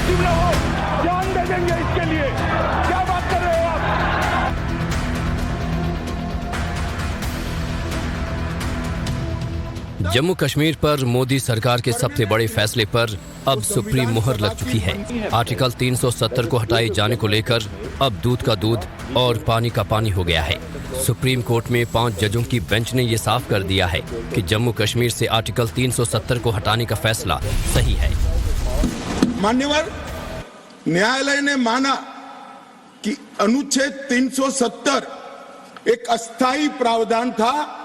क्यों ना हो, जान दे देंगे इसके लिए। क्या बात कर रहे हो आप? जम्मू कश्मीर पर मोदी सरकार के सबसे बड़े फैसले पर अब सुप्रीम मोहर लग चुकी है। आर्टिकल 370 को हटाए जाने को लेकर अब दूध का दूध और पानी का पानी हो गया है। सुप्रीम कोर्ट में 5 जजों की बेंच ने ये साफ कर दिया है कि जम्मू कश्मीर से आर्टिकल 370 को हटाने का फैसला सही है। मान्यवर न्यायालय ने माना कि अनुच्छेद 370 एक अस्थायी प्रावधान था,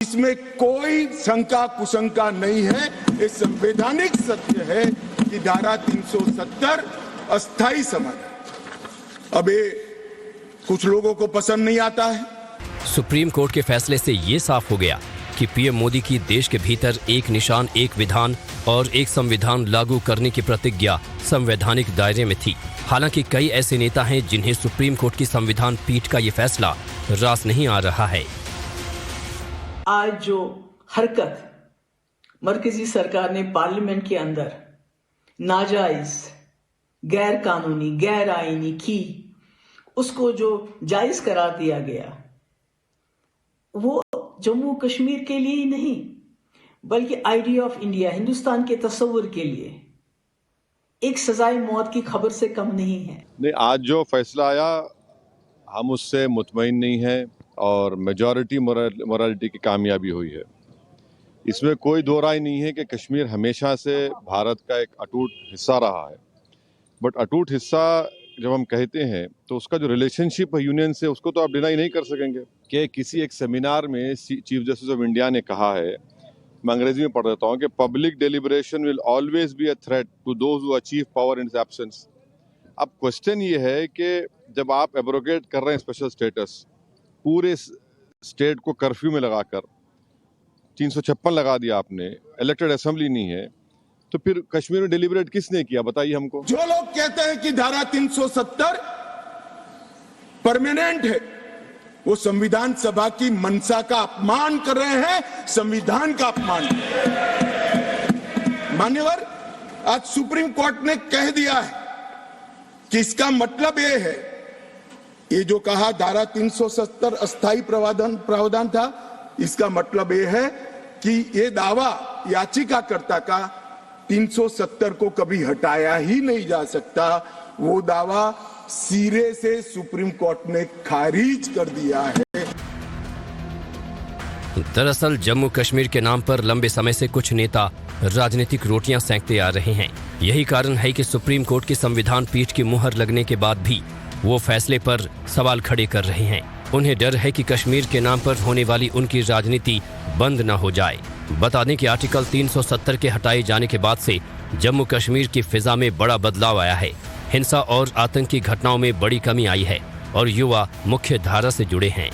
इसमें कोई शंका कुशंका नहीं है। ये संवैधानिक सत्य है कि धारा 370 अस्थायी समाधान। अब ये कुछ लोगों को पसंद नहीं आता है। सुप्रीम कोर्ट के फैसले से ये साफ हो गया कि पीएम मोदी की देश के भीतर एक निशान एक विधान और एक संविधान लागू करने की प्रतिज्ञा संवैधानिक दायरे में थी। हालांकि कई ऐसे नेता हैं जिन्हें सुप्रीम कोर्ट की संविधान पीठ का ये फैसला रास नहीं आ रहा है। आज जो हरकत मरकजी सरकार ने पार्लियामेंट के अंदर नाजायज, गैर कानूनी, गैर आईनी की, उसको जो जायज करार दिया गया, वो जम्मू कश्मीर के लिए ही नहीं बल्कि आइडिया ऑफ इंडिया, हिंदुस्तान के तस्वुर के लिए एक सजाए मौत की खबर से कम नहीं है। नहीं, आज जो फैसला आया हम उससे मुतमईन नहीं है और मेजॉरिटी मोरालिटी की कामयाबी हुई है। इसमें कोई दो राय नहीं है कि कश्मीर हमेशा से भारत का एक अटूट हिस्सा रहा है। बट अटूट हिस्सा जब हम कहते हैं तो उसका जो रिलेशनशिप है यूनियन से, उसको तो आप डिनाई नहीं कर सकेंगे। कि किसी एक सेमिनार में चीफ जस्टिस ऑफ इंडिया ने कहा है, मैं अंग्रेजी में पढ़ देता हूँ, कि public deliberation will always be a threat to those who achieve power in absence. अब क्वेश्चन ये है कि जब आप एब्रोगेट कर रहे हैं स्पेशल स्टेटस, पूरे स्टेट को कर्फ्यू में लगाकर 356 लगा दिया आपने, इलेक्टेड असेंबली नहीं है, तो फिर कश्मीर में डिलीबरेट किसने किया, बताइए हमको। जो लोग कहते हैं कि धारा 370 परमानेंट है, वो संविधान सभा की मंशा का अपमान कर रहे हैं, संविधान का अपमान। मान्यवर, आज सुप्रीम कोर्ट ने कह दिया है कि इसका मतलब ये है, ये जो कहा धारा 370 अस्थायी प्रावधान था, इसका मतलब ये है कि ये दावा याचिकाकर्ता का 370 को कभी हटाया ही नहीं जा सकता। वो दावा सिरे से सुप्रीम कोर्ट ने खारिज कर दिया है। दरअसल जम्मू कश्मीर के नाम पर लंबे समय से कुछ नेता राजनीतिक रोटियां सेंकते आ रहे हैं। यही कारण है कि सुप्रीम कोर्ट की संविधान पीठ की मुहर लगने के बाद भी वो फैसले पर सवाल खड़े कर रहे हैं। उन्हें डर है कि कश्मीर के नाम पर होने वाली उनकी राजनीति बंद न हो जाए। बता दें कि आर्टिकल 370 के हटाए जाने के बाद से जम्मू कश्मीर की फिजा में बड़ा बदलाव आया है। हिंसा और आतंकी घटनाओं में बड़ी कमी आई है और युवा मुख्य धारा से जुड़े हैं।